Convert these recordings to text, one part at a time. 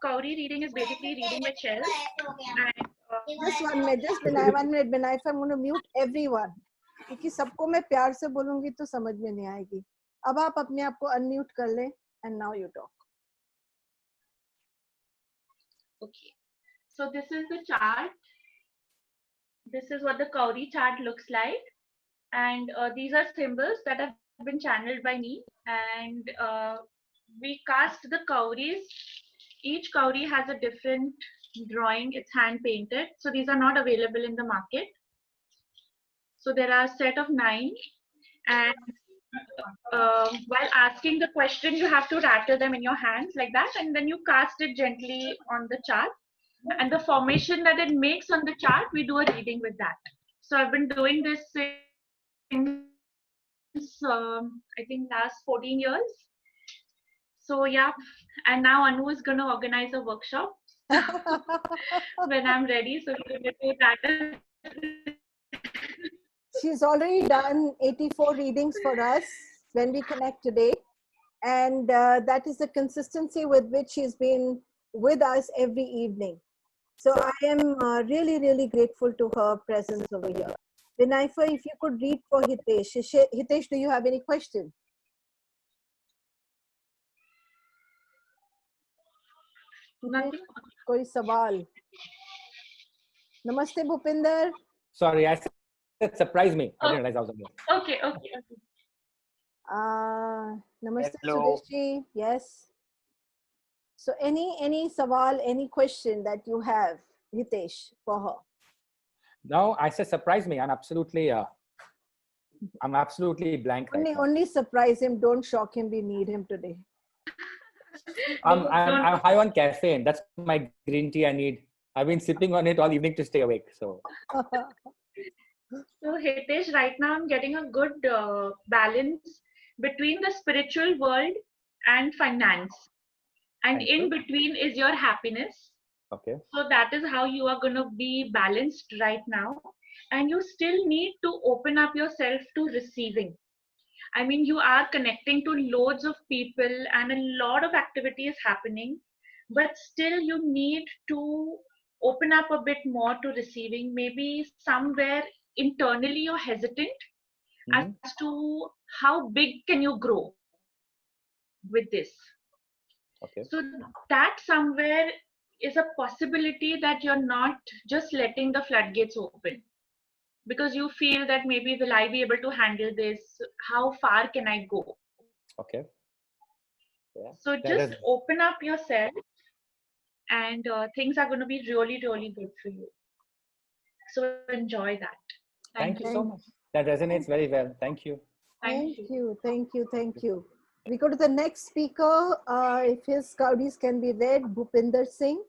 Kauri reading is basically reading the shells. And, just 1 minute, just 1 minute, Binay. I'm going to mute everyone. क्योंकि सबको मैं प्यार से बोलूंगी तो समझ में नहीं आएगी. अब आप अपने आप को unmute कर ले and now you talk. Okay. So this is the chart. This is what the Kauri chart looks like. And these are symbols that have been channeled by me. And we cast the Kauris. Each Kauri has a different drawing. It's hand painted. So these are not available in the market. So there are a set of 9. And while asking the question, you have to rattle them in your hands like that. And then you cast it gently on the chart. And the formation that it makes on the chart, we do a reading with that. So I've been doing this since I think last 14 years. So yeah, and now Anu is going to organize a workshop when I'm ready. So we're going to do that. She's already done 84 readings for us when we connect today. And that is the consistency with which she's been with us every evening. So I am really, really grateful to her presence over here. Vinayfa, if you could read for Hitesh. Hitesh, do you have any question? Nothing. कोई सवाल? Namaste, Bhupinder. Sorry, I said surprise me. I didn't realize I was on mute. Okay. Namaste, Hello. Sudeshji. Yes. So any sawal, any question that you have, Hitesh, for her? No, I said surprise me. I'm absolutely blank. Only surprise him. Don't shock him. We need him today. I'm high on caffeine. That's my green tea I need. I've been sipping on it all evening to stay awake. So Hitesh, right now I'm getting a good balance between the spiritual world and finance. And in between is your happiness. Okay. So that is how you are going to be balanced right now. And you still need to open up yourself to receiving. I mean, you are connecting to loads of people and a lot of activity is happening, but still you need to open up a bit more to receiving. Maybe somewhere internally you're hesitant as to how big can you grow with this. Okay. So that somewhere is a possibility that you're not just letting the floodgates open, because you feel that maybe will I be able to handle this? How far can I go? Okay. Yeah. So just open up yourself and things are going to be really, really good for you. So enjoy that. Thank you so much. That resonates very well. Thank you. Thank you. We go to the next speaker. If his Kauris can be read, Bhupinder Singh.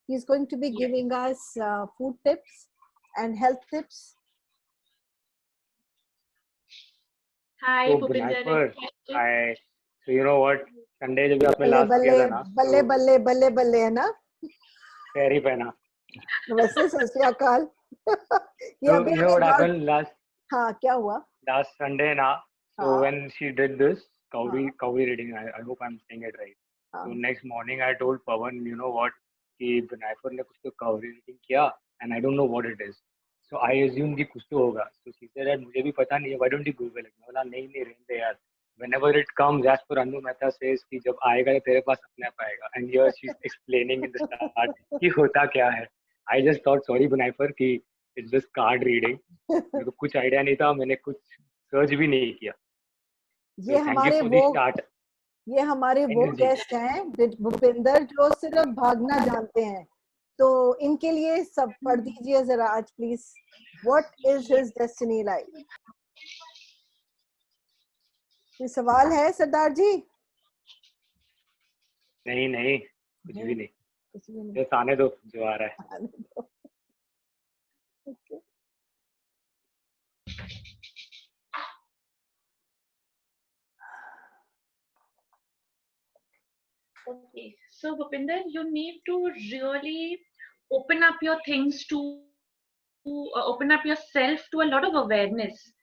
He's going to be giving us food tips and health tips. Hi, Bhupinder. Hi. So you know what? Sunday जब आपने last किया था ना, बल्ले है ना? पैर ही पहना. नमस्ते, सत श्री अकाल. You know what happened last? हाँ, क्या हुआ? Last Sunday ना. So when she did this Kauri reading, I hope I'm saying it right. So next morning I told Pawan, you know what? कि Vinayfa ने कुछ तो Kauri reading किया, and I don't know what it is. So I assumed कि कुछ तो होगा. So she said that मुझे भी पता नहीं है. Why don't you Google it? मैं बोला नहीं रहने यार. Whenever it comes, as per Anu Mehta says कि जब आएगा तेरे पास अपने आप आएगा. And here she's explaining in the start कि होता क्या है. I just thought sorry Vinayfa कि it's just card reading. मेरे को कुछ idea नहीं था. मैंने कुछ search भी नहीं किया. ये हमारे वो गेस्ट हैं भूपिंदर जो सिर्फ भागना जानते हैं, तो इनके लिए सब पढ़ दीजिए जरा आज please. What is his destiny like? कोई सवाल है सरदार जी? नहीं कुछ भी नहीं. बस आने दो जो आ रहा है. Okay, so Bhupinder, you need to really open up your things to open up yourself to a lot of awareness.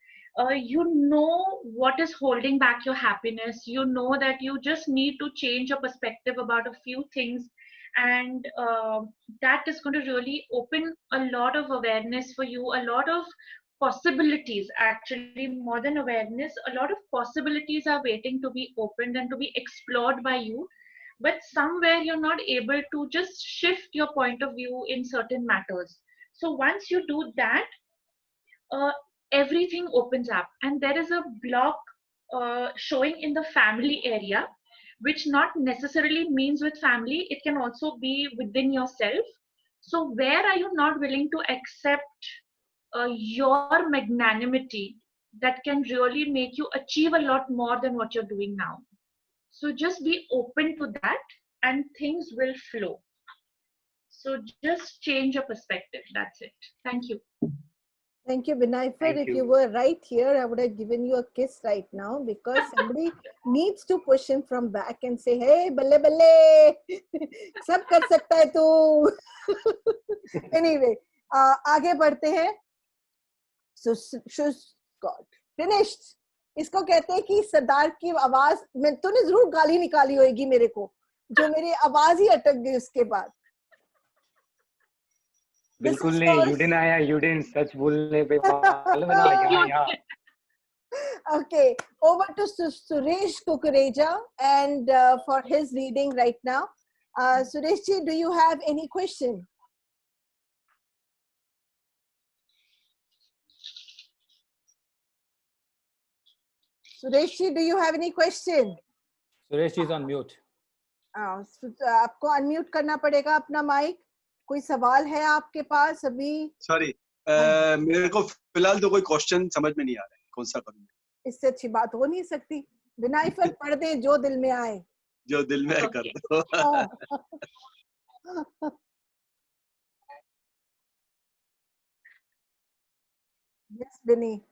You know what is holding back your happiness. You know that you just need to change your perspective about a few things, and that is going to really open a lot of awareness for you, a lot of possibilities, actually more than awareness, a lot of possibilities are waiting to be opened and to be explored by you, but somewhere you're not able to just shift your point of view in certain matters. So once you do that, uh, everything opens up, and there is a block showing in the family area, which not necessarily means with family, it can also be within yourself. So where are you not willing to accept your magnanimity that can really make you achieve a lot more than what you're doing now? So just be open to that and things will flow. So just change your perspective. That's it. Thank you. Thank you, Vinayfar. Thank If you you. were right here, I would have given you a kiss right now, because somebody needs to push him from back and say, hey, balle balle, sab kar sakta hai tu. Anyway, आगे बढ़ते हैं. So, God, finished. इसको कहते हैं कि सरदार की आवाज में तूने जरूर गाली निकाली होगी मेरे को, जो मेरी आवाज ही अटक गई उसके बाद. बिल्कुल नहीं, you didn't आया, you didn't सच बोलने पे मालूम है ना यहाँ. Okay, over to Suresh Kukureja and for his reading right now. Suresh ji, do you have any question? Suresh ji, do you have any question? Suresh is on mute. आपको unmute करना पड़ेगा अपना mic. कोई सवाल है आपके पास अभी? Sorry, मेरे को फिलहाल तो कोई क्वेश्चन समझ में नहीं आ रहा है, कौन सा करूं? इससे अच्छी बात हो नहीं सकती. विनायफर पढ़ दे, जो दिल में आए. जो दिल में आए कर दो. Yes, Vinny.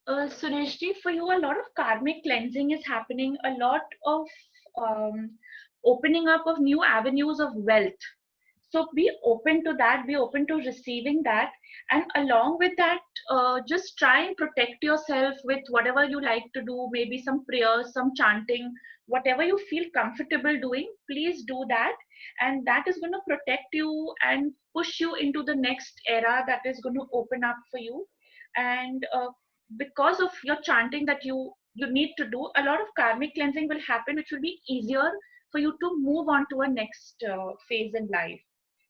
Sureshji, for you, a lot of karmic cleansing is happening, a lot of opening up of new avenues of wealth. So be open to that, be open to receiving that. And along with that, just try and protect yourself with whatever you like to do, maybe some prayers, some chanting, whatever you feel comfortable doing, please do that. And that is going to protect you and push you into the next era that is going to open up for you. And because of your chanting that you need to do, a lot of karmic cleansing will happen, which will be easier for you to move on to a next phase in life.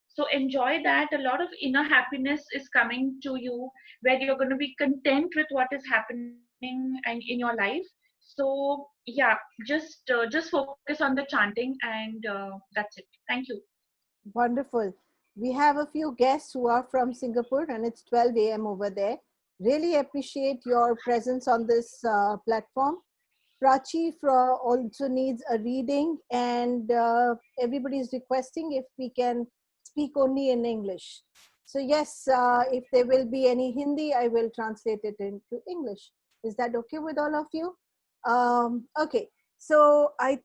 So enjoy that. A lot of inner happiness is coming to you, where you're going to be content with what is happening and in your life. So yeah, just focus on the chanting, and that's it. Thank you. Wonderful. We have a few guests who are from Singapore, and it's 12 a.m. over there. Really appreciate your presence on this platform. Prachi also needs a reading, and everybody is requesting if we can speak only in English. So yes, if there will be any Hindi, I will translate it into English. Is that okay with all of you? Okay, so I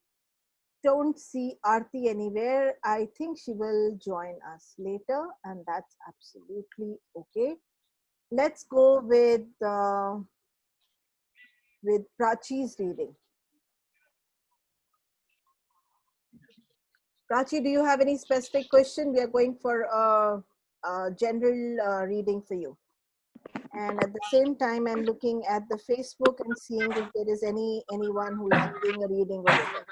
don't see Aarti anywhere. I think she will join us later, and that's absolutely okay. Let's go with Prachi's reading. Prachi, do you have any specific question? We are going for a general reading for you. And at the same time, I'm looking at the Facebook and seeing if there is anyone who is doing a reading over there.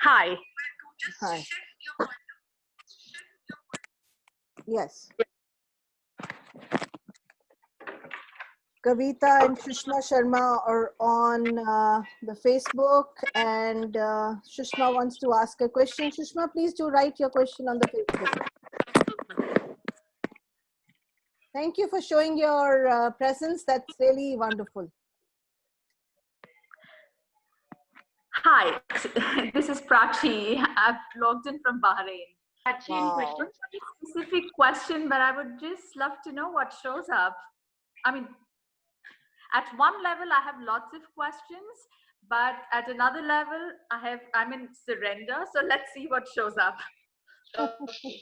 Hi. Hi. Yes. Kavita and Shushma Sharma are on the Facebook, and Shushma wants to ask a question. Shushma, please do write your question on the Facebook. Thank you for showing your presence. That's really wonderful. Hi, this is Prachi. I've logged in from Bahrain. Prachi, any questions? Specific question, but I would just love to know what shows up. I mean, at one level, I have lots of questions, but at another level, I'm in surrender. So let's see what shows up. Okay.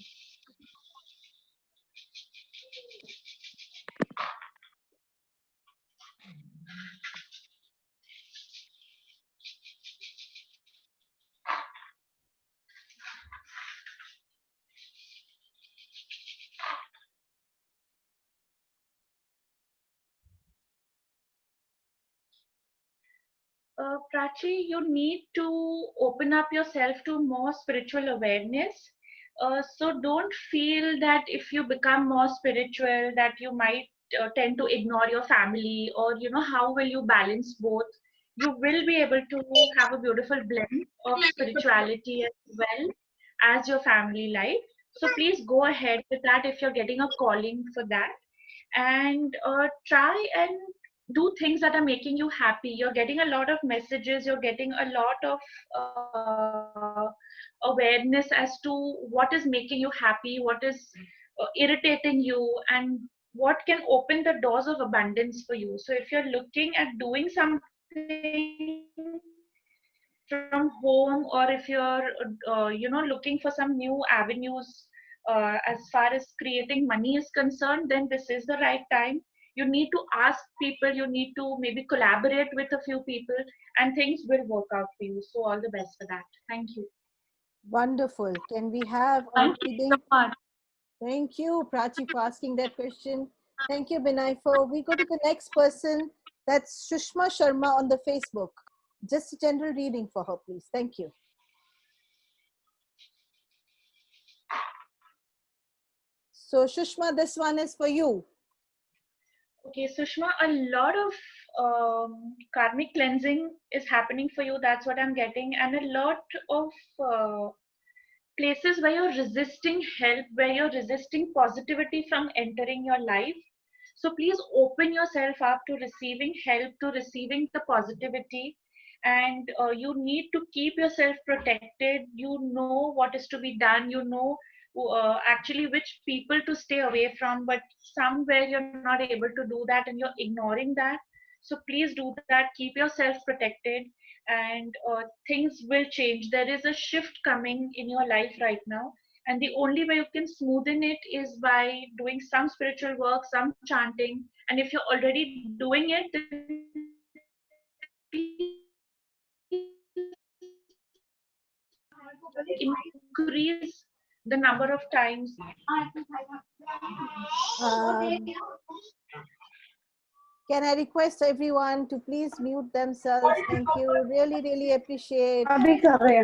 Prachi, you need to open up yourself to more spiritual awareness. So don't feel that if you become more spiritual, that you might tend to ignore your family, or how will you balance both? You will be able to have a beautiful blend of spirituality as well as your family life. So please go ahead with that if you're getting a calling for that, and try and do things that are making you happy. You're getting a lot of messages, you're getting a lot of awareness as to what is making you happy, what is irritating you, and what can open the doors of abundance for you. So if you're looking at doing something from home, or if you're looking for some new avenues as far as creating money is concerned, then this is the right time. You need to ask people, you need to maybe collaborate with a few people, and things will work out for you. So all the best for that. Thank you. Wonderful. Can we have a Thank you reading? so much. Thank you, Prachi, for asking that question. Thank you, Binay. We go to the next person. That's Shushma Sharma on the Facebook. Just a general reading for her, please. Thank you. So, Shushma, this one is for you. Okay, Sushma, a lot of karmic cleansing is happening for you. That's what I'm getting. And a lot of places where you're resisting help, where you're resisting positivity from entering your life. So please open yourself up to receiving help, to receiving the positivity. And you need to keep yourself protected. You know what is to be done. You know actually which people to stay away from. But somewhere you're not able to do that and you're ignoring that. So please do that. Keep yourself protected, and things will change. There is a shift coming in your life right now, and the only way you can smoothen it is by doing some spiritual work, some chanting. And if you're already doing it, then increase the number of times. Can I request everyone to please mute themselves? Thank you. Really, really appreciate. Okay,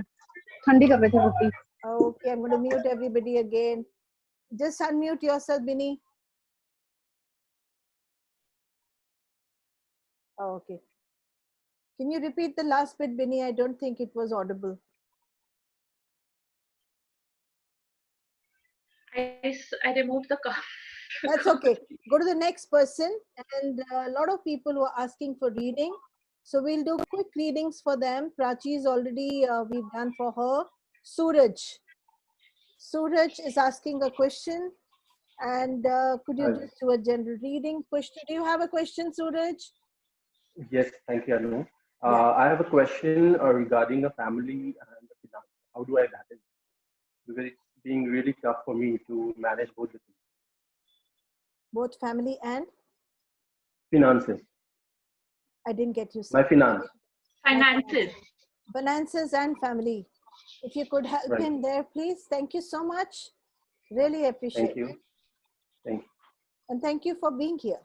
I'm going to mute everybody again. Just unmute yourself, Bini. Okay. Can you repeat the last bit, Bini? I don't think it was audible. I removed the cough. That's okay. Go to the next person. And a lot of people were asking for reading. So we'll do quick readings for them. Prachi is already, we've done for her. Suraj. Suraj is asking a question. And could you just do a general reading? Question? Do you have a question, Suraj? Yes, thank you, Anu. I have a question regarding the family and the finance. How do I manage? Because it's being really tough for me to manage both the things. Both family and? Finances. I didn't get you. My finance. Finances. Finances and family. If you could help him there, please. Thank you so much. Really appreciate it. Thank you. Thank you. And thank you for being here.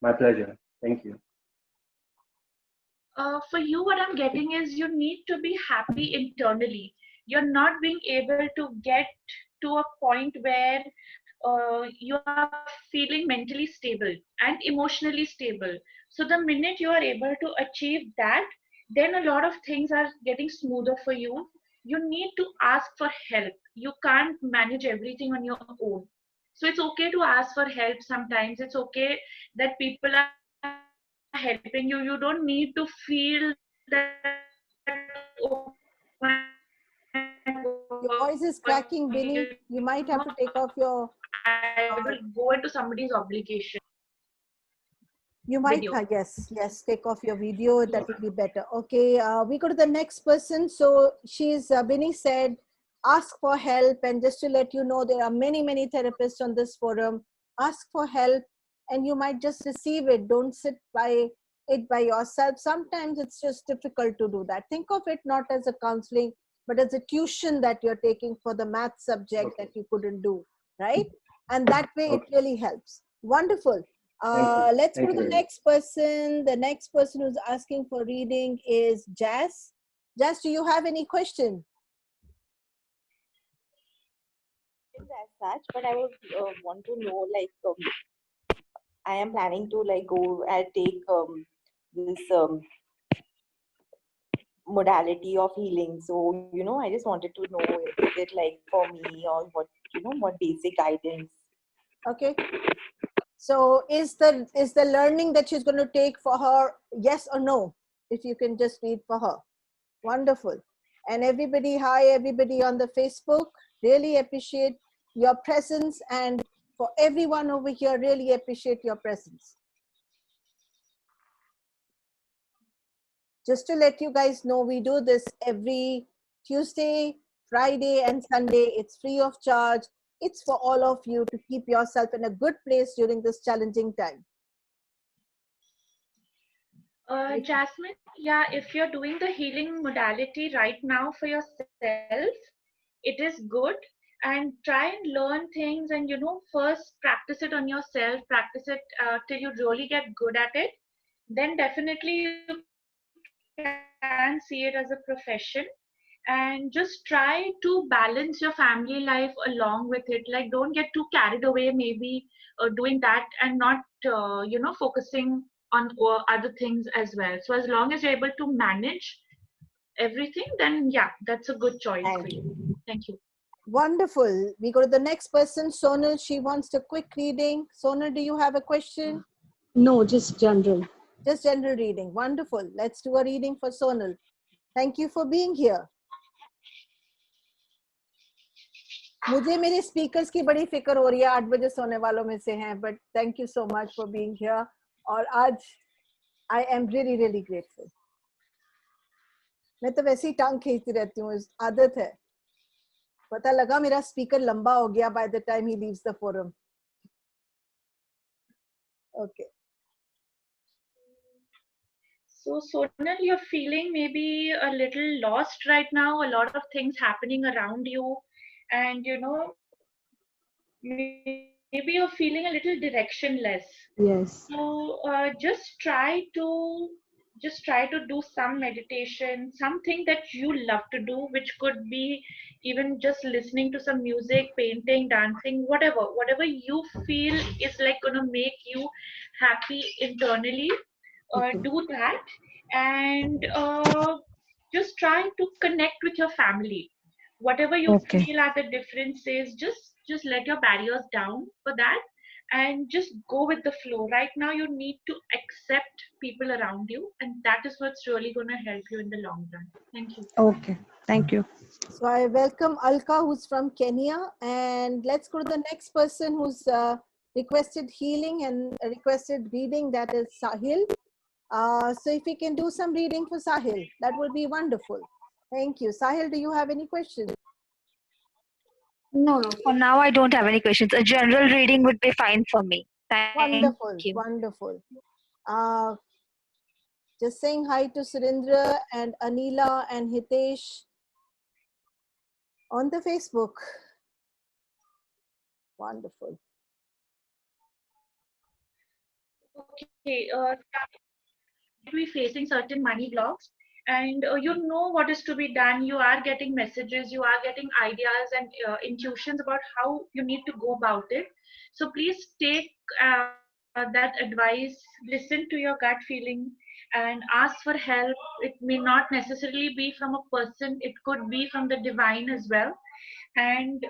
My pleasure. Thank you. For you, what I'm getting is you need to be happy internally. You're not being able to get to a point where you are feeling mentally stable and emotionally stable. So the minute you are able to achieve that, then a lot of things are getting smoother for you. You need to ask for help. You can't manage everything on your own. So it's okay to ask for help sometimes. It's okay that people are helping you. You don't need to feel that, oh my God, Your voice is cracking, Bini. You might have to take off your... I will go into somebody's obligation. You might, video. yes, take off your video. That would be better. Okay, we go to the next person. So she's, Binny said, ask for help. And just to let you know, there are many, many therapists on this forum. Ask for help and you might just receive it. Don't sit by it by yourself. Sometimes it's just difficult to do that. Think of it not as a counseling, but as a tuition that you're taking for the math subject that you couldn't do, right? And that way it really helps. Wonderful. Let's go to the next person. The next person who's asking for reading is Jazz. Jazz, do you have any question? As such, but I would want to know, like, I am planning to like go and take this modality of healing. So, you know, I just wanted to know, is it like for me or what, you know, what basic guidance? Okay. So is the learning that she's going to take for her, yes or no? If you can just read for her. Wonderful. And everybody, hi, everybody on the Facebook. Really appreciate your presence. And for everyone over here, really appreciate your presence. Just to let you guys know, we do this every Tuesday, Friday, and Sunday. It's free of charge. It's for all of you to keep yourself in a good place during this challenging time. Jasmine, yeah, if you're doing the healing modality right now for yourself, it is good. And try and learn things and, you know, first practice it on yourself, practice it till you really get good at it. Then definitely you can see it as a profession. And just try to balance your family life along with it. Like, don't get too carried away maybe doing that and not you know, focusing on other things as well. So as long as you're able to manage everything, then yeah, that's a good choice for you. Thank you. Wonderful. We go to the next person, Sonal. She wants a quick reading. Sonal, do you have a question? No, just general. Just general reading. Wonderful. Let's do a reading for Sonal. Thank you for being here. मुझे मेरे speakers की बड़ी फिक्र हो रही है, 8 बजे सोने वालों में से हैं, but thank you so much for being here. और आज I am really really grateful. मैं तो वैसे ही टांग खींचती रहती हूँ, आदत है. पता लगा मेरा स्पीकर लंबा हो गया by the time he leaves the forum. Okay. So Sonal, you're feeling maybe a little lost right now, a lot of things happening around you, and you know, maybe you're feeling a little directionless. Yes. So just try to do some meditation, something that you love to do, which could be even just listening to some music, painting, dancing, whatever you feel is like gonna make you happy internally. Do that, and just try to connect with your family. Whatever you feel are the differences, just let your barriers down for that and just go with the flow. Right now you need to accept people around you, and that is what's really going to help you in the long run. Thank you. Okay, thank you. So I welcome Alka, who's from Kenya, and let's go to the next person who's requested healing and requested reading, that is Sahil. So if we can do some reading for Sahil, that would be wonderful. Thank you. Sahil, do you have any questions? No, for now I don't have any questions. A general reading would be fine for me. Thank you. Wonderful. Just saying hi to Surendra and Anila and Hitesh on the Facebook. Wonderful. Okay, be facing certain money blocks, and you know what is to be done. You are getting messages, you are getting ideas and intuitions about how you need to go about it. So please take that advice, listen to your gut feeling and ask for help. It may not necessarily be from a person, it could be from the divine as well, and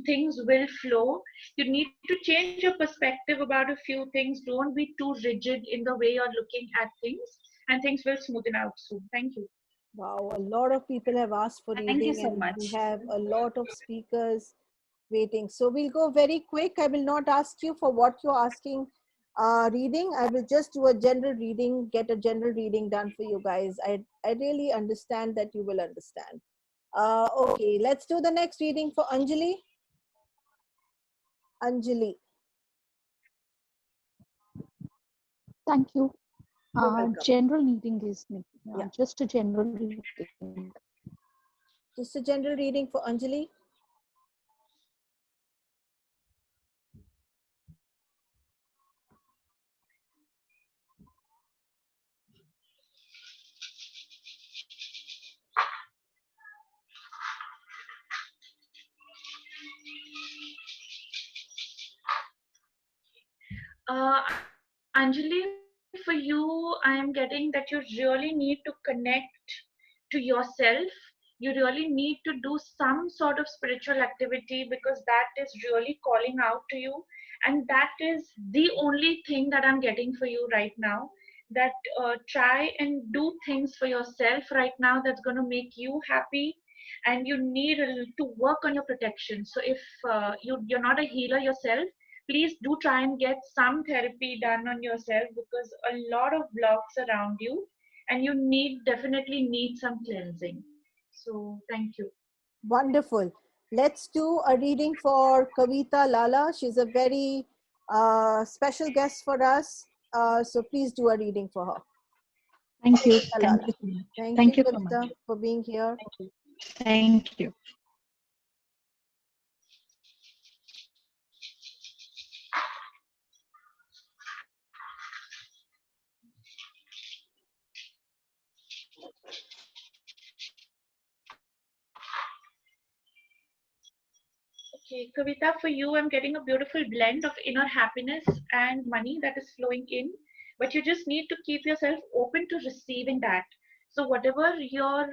things will flow. You need to change your perspective about a few things. Don't be too rigid in the way you're looking at things, and things will smoothen out soon. Thank you. Wow, a lot of people have asked for reading. Thank you so and much. We have a lot of speakers waiting. So we'll go very quick. I will not ask you for what you're asking reading. I will just do a general reading, get a general reading done for you guys. I really understand that you will understand. Okay, let's do the next reading for Anjali. Anjali. Thank you. You're welcome. General reading is Yeah. just a general reading. Just a general reading for Anjali. Anjali, for you, I am getting that you really need to connect to yourself. You really need to do some sort of spiritual activity because that is really calling out to you. And that is the only thing that I'm getting for you right now. That try and do things for yourself right now that's going to make you happy. And you need to work on your protection. So if you're not a healer yourself, please do try and get some therapy done on yourself because a lot of blocks around you and you definitely need some cleansing. So thank you. Wonderful. Let's do a reading for Kavita Lala. She's a very special guest for us. So please do a reading for her. Thank you. Kavita Lala. Thank you so much. Thank you, so Kavita, much. for being here. Thank you. Okay, Kavita, for you, I'm getting a beautiful blend of inner happiness and money that is flowing in, but you just need to keep yourself open to receiving that. So, whatever your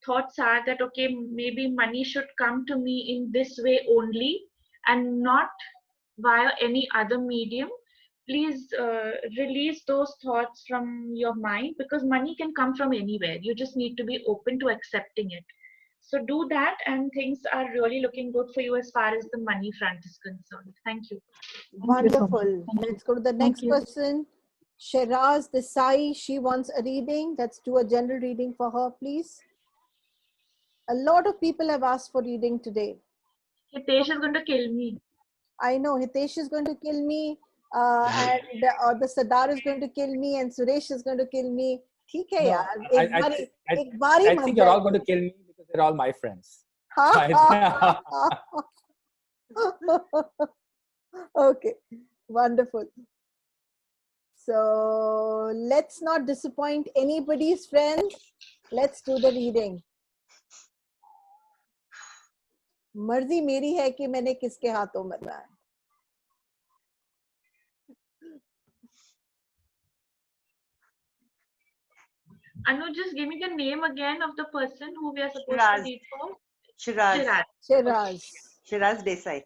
thoughts are that, okay, maybe money should come to me in this way only and not via any other medium, please release those thoughts from your mind because money can come from anywhere. You just need to be open to accepting it. So do that, and things are really looking good for you as far as the money front is concerned. Thank you. Wonderful. Let's go to the next you. person. Shiraz Desai, she wants a reading. Let's do a general reading for her, please. A lot of people have asked for reading today. Hitesh is going to kill me. I know Hitesh is going to kill me, and the Sadar is going to kill me, and Suresh is going to kill me. ठीक है यार, एक बारी I think you're all going to kill me because they're all my friends. Okay, wonderful. So let's not disappoint anybody's friends. Let's do the reading. मर्जी मेरी है कि मैंने किसके हाथों मरना है. Anu, just give me the name again of the person who we are supposed to read for. Shiraz. Shiraz Desai.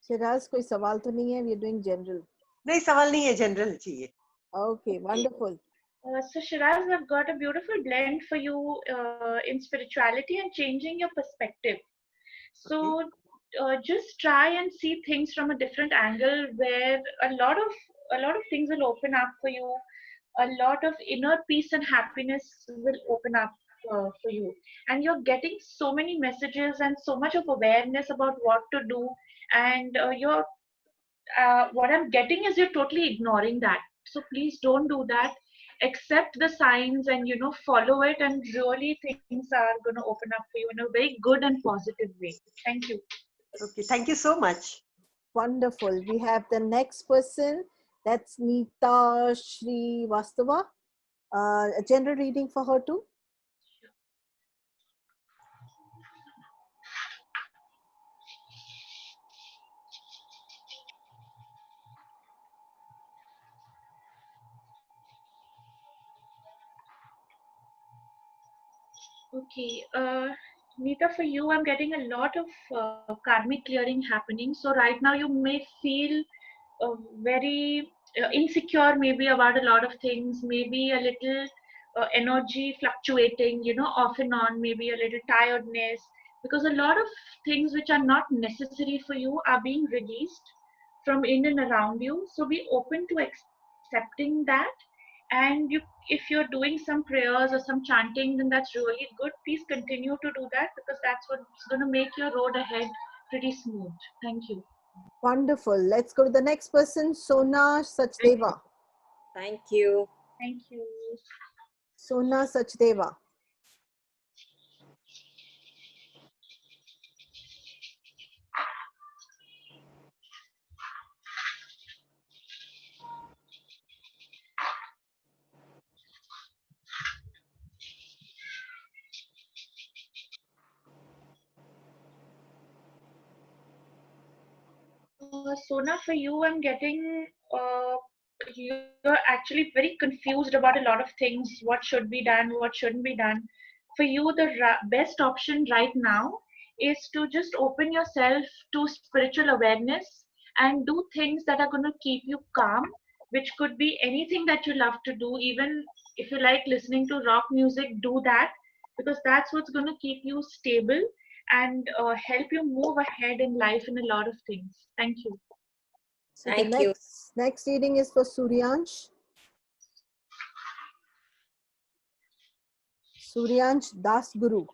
Shiraz, कोई सवाल तो नहीं है? We are doing general. नहीं सवाल नहीं है, general चाहिए. Okay, wonderful. So Shiraz, I've got a beautiful blend for you in spirituality and changing your perspective. So just try and see things from a different angle where a lot of things will open up for you. A lot of inner peace and happiness will open up for you. And you're getting so many messages and so much of awareness about what to do. And what I'm getting is you're totally ignoring that. So please don't do that. Accept the signs and follow it, and really things are going to open up for you in a very good and positive way. Thank you. Okay, thank you so much. Wonderful. We have the next person. That's Neeta Srivastava. A general reading for her too. Okay, Neeta, for you, I'm getting a lot of karmic clearing happening. So right now you may feel very insecure maybe about a lot of things, maybe a little energy fluctuating, off and on, maybe a little tiredness, because a lot of things which are not necessary for you are being released from in and around you. So be open to accepting that. And if you're doing some prayers or some chanting, then that's really good. Please continue to do that, because that's what's going to make your road ahead pretty smooth. Thank you. Wonderful. Let's go to the next person, Sona Sachdeva. Thank you. Thank you. Sona Sachdeva. Sona, for you, I'm getting you're actually very confused about a lot of things. What should be done, what shouldn't be done. For you, the best option right now is to just open yourself to spiritual awareness and do things that are going to keep you calm, which could be anything that you love to do. Even if you like listening to rock music, do that, because that's what's going to keep you stable and help you move ahead in life in a lot of things. Thank you. So the next reading is for Suryansh. Suryansh Das Guru.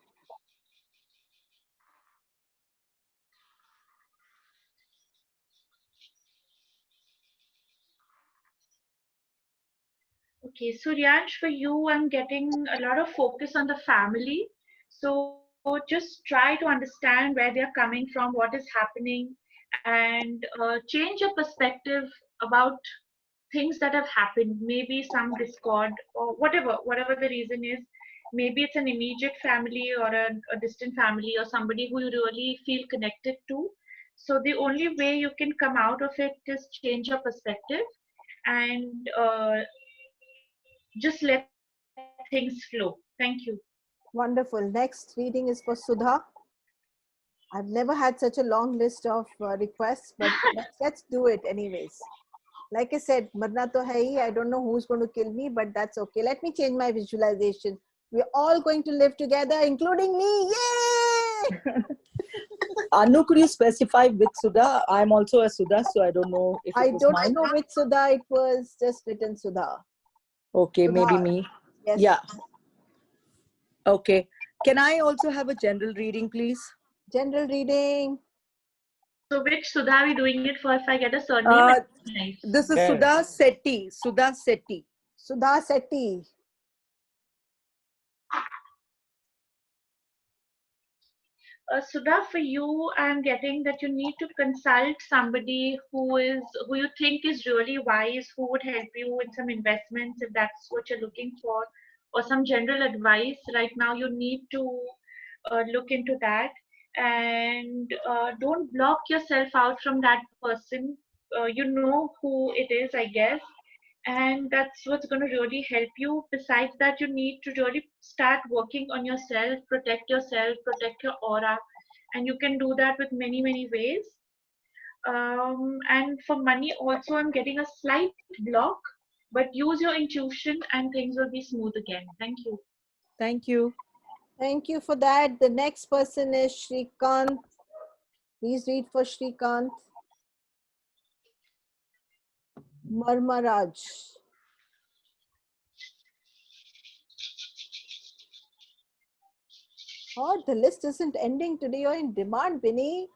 Okay, Suryansh, for you, I'm getting a lot of focus on the family. So just try to understand where they're coming from, what is happening, and change your perspective about things that have happened. Maybe some discord or whatever the reason is. Maybe it's an immediate family or a distant family or somebody who you really feel connected to. So the only way you can come out of it is change your perspective and just let things flow. Thank you. Wonderful. Next reading is for Sudha. I've never had such a long list of requests, but let's do it anyways. Like I said, marna to hai hi. I don't know who's going to kill me, but that's okay. Let me change my visualization. We're all going to live together, including me. Yay! Anu, could you specify which Sudha? I'm also a Sudha, so I don't know if it was mine. I don't know which Sudha it was, just written Sudha. Okay, Sudha. maybe me. Yes. Yeah. Okay. Can I also have a general reading, please? General reading. So which Sudha are we doing it for? If I get a surname, nice. This is Sudha Sethi. Sudha Sethi. Sudha Sethi. Sudha, for you, I'm getting that you need to consult somebody who you think is really wise, who would help you with some investments if that's what you're looking for, or some general advice. Right now, you need to look into that, and don't block yourself out from that person. You know who it is, I guess, and that's what's going to really help you. Besides that, you need to really start working on yourself, protect your aura, and you can do that with many ways. And for money also, I'm getting a slight block, but use your intuition and things will be smooth again. Thank you. Thank you. Thank you for that. The next person is Shrikant. Please read for Shrikant. Marmaraj. Oh, the list isn't ending today. You're in demand, Binny.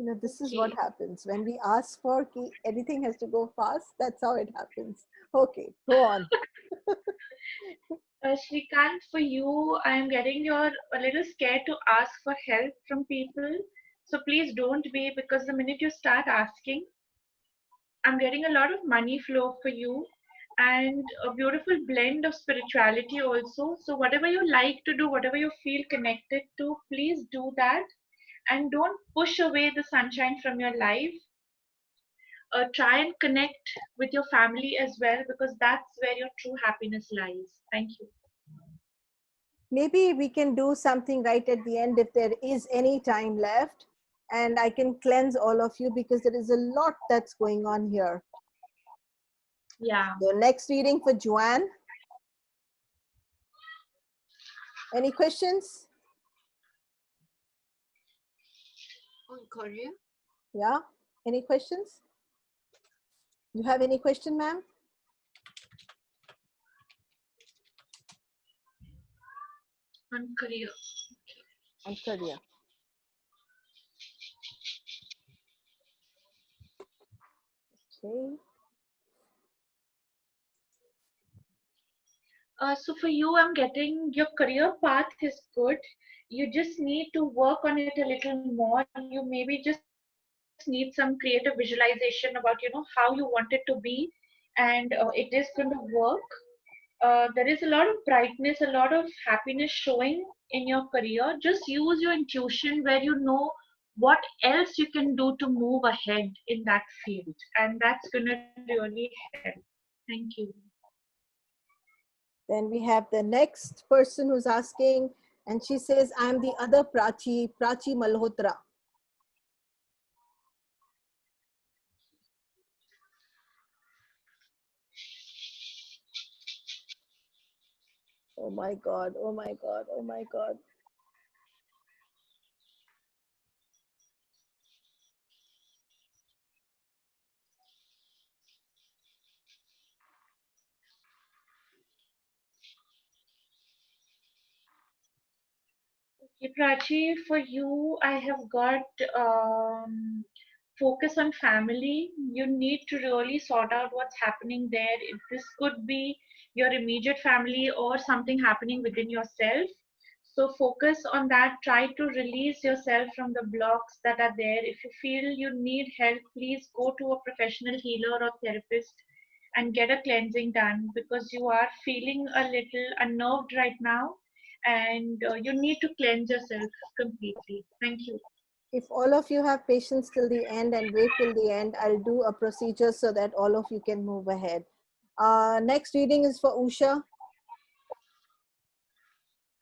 You know, this is what happens when we ask for anything has to go fast. That's how it happens. Okay, go on. Shrikant, for you, I'm getting you're a little scared to ask for help from people. So please don't be, because the minute you start asking, I'm getting a lot of money flow for you and a beautiful blend of spirituality also. So whatever you like to do, whatever you feel connected to, please do that. And don't push away the sunshine from your life. Try and connect with your family as well, because that's where your true happiness lies. Thank you. Maybe we can do something right at the end if there is any time left, and I can cleanse all of you because there is a lot that's going on here. Yeah. So next reading for Joanne. Any questions? On career? Yeah. Any questions? You have any question, ma'am? On career. On career. Okay. So for you, I'm getting your career path is good. You just need to work on it a little more. You maybe just need some creative visualization about, how you want it to be, and it is going to work. There is a lot of brightness, a lot of happiness showing in your career. Just use your intuition where you know what else you can do to move ahead in that field, and that's going to really help. Thank you. Then we have the next person who's asking, and she says, I'm the other Prachi, Prachi Malhotra. Oh my God, oh my God, oh my God. Okay, Prachi, for you, I have got focus on family. You need to really sort out what's happening there. This could be your immediate family or something happening within yourself. So focus on that. Try to release yourself from the blocks that are there. If you feel you need help, please go to a professional healer or therapist and get a cleansing done, because you are feeling a little unnerved right now, and you need to cleanse yourself completely. Thank you. If all of you have patience till the end and wait till the end, I'll do a procedure so that all of you can move ahead. Next reading is for Usha.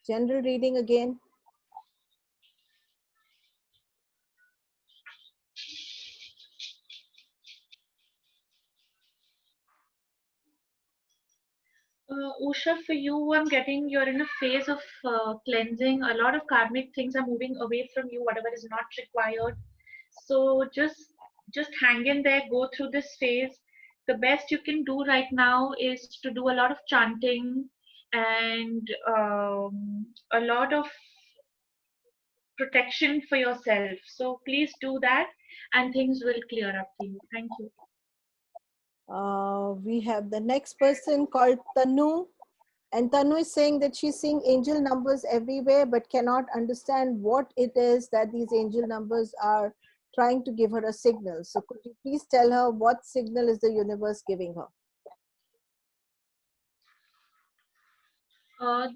General reading again. Usha, for you, I'm getting you're in a phase of cleansing. A lot of karmic things are moving away from you, whatever is not required. So just hang in there, go through this phase. The best you can do right now is to do a lot of chanting and a lot of protection for yourself. So please do that, and things will clear up for you. Thank you. We have the next person called Tanu. And Tanu is saying that she's seeing angel numbers everywhere, but cannot understand what it is that these angel numbers are trying to give her a signal. So could you please tell her what signal is the universe giving her?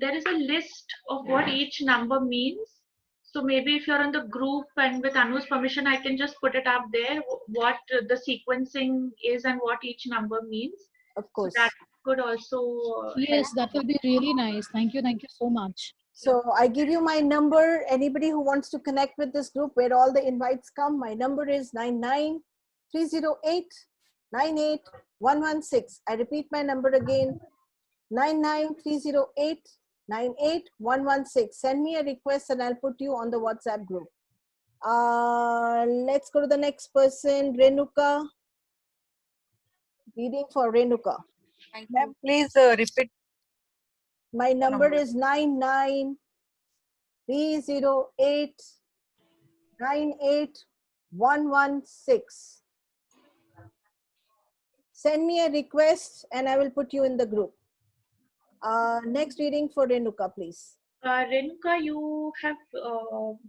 There is a list of what each number means. So maybe if you're on the group and with Anu's permission, I can just put it up there, what the sequencing is and what each number means. Of course. So that could also Yes, help. that will be really nice. Thank you so much. So I give you my number. Anybody who wants to connect with this group where all the invites come, my number is 99-308-98116. I repeat my number again, 99-308-98116. Send me a request and I'll put you on the WhatsApp group. Let's go to the next person, Renuka. Reading for Renuka. Ma'am, please repeat. My number is 99-308-98116. Send me a request and I will put you in the group. Next reading for Renuka, please. Renuka, you have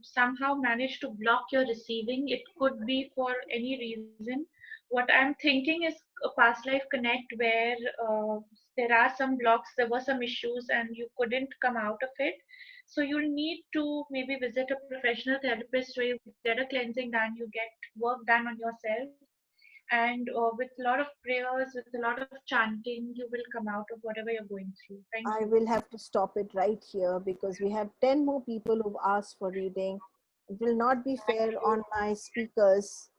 somehow managed to block your receiving. It could be for any reason. What I'm thinking is a past life connect where there are some blocks, there were some issues, and you couldn't come out of it. So you'll need to maybe visit a professional therapist where you get a cleansing done, you get work done on yourself, and with a lot of prayers, with a lot of chanting, you will come out of whatever you're going through. Thank you. I will have to stop it right here because we have 10 more people who've asked for reading. It will not be fair on my speakers.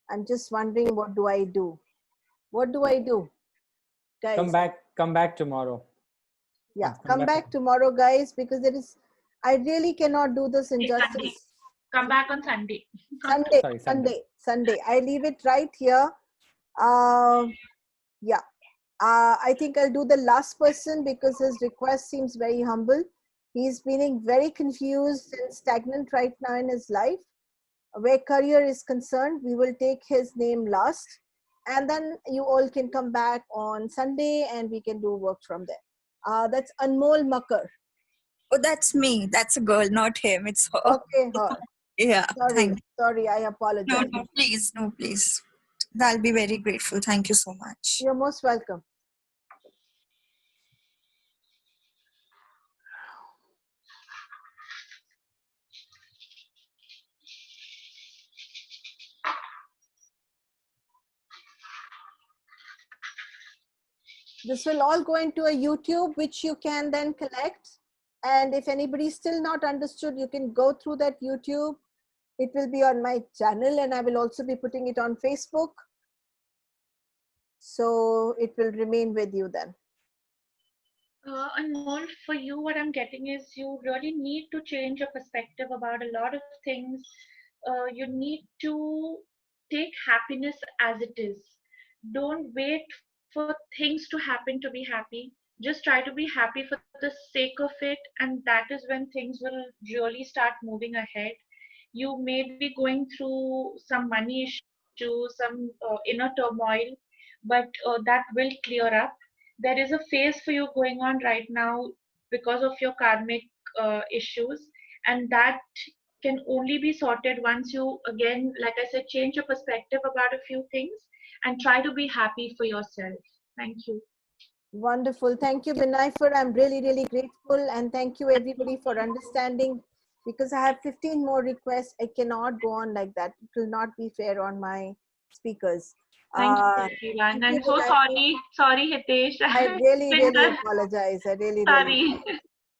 I'm just wondering, what do I do? What do I do? guys. Come back tomorrow. Yeah, come back tomorrow, guys, because I really cannot do this injustice. Come back on Sunday. Sunday. I leave it right here. Yeah. I think I'll do the last person because his request seems very humble. He's feeling very confused and stagnant right now in his life. Where career is concerned, we will take his name last. And then you all can come back on Sunday and we can do work from there. That's Anmol Makar. Oh, that's me. That's a girl, not him. It's her. Okay, her. Yeah. Sorry, I apologize. No, please. I'll be very grateful. Thank you so much. You're most welcome. This will all go into a YouTube, which you can then collect. And if anybody's still not understood, you can go through that YouTube. It will be on my channel and I will also be putting it on Facebook. So it will remain with you then. And more for you, what I'm getting is you really need to change your perspective about a lot of things. You need to take happiness as it is. Don't wait for things to happen to be happy. Just try to be happy for the sake of it, and that is when things will really start moving ahead. You may be going through some money issues, some inner turmoil, but that will clear up. There is a phase for you going on right now because of your karmic issues, and that can only be sorted once you, again, like I said, change your perspective about a few things and try to be happy for yourself. Thank you. Wonderful. Thank you, Vinayfar. I'm really, really grateful. And thank you, everybody, for understanding. Because I have 15 more requests, I cannot go on like that. It will not be fair on my speakers. Thank you, everyone. I'm so sorry. Sorry, Hitesh. I really apologize. I really sorry.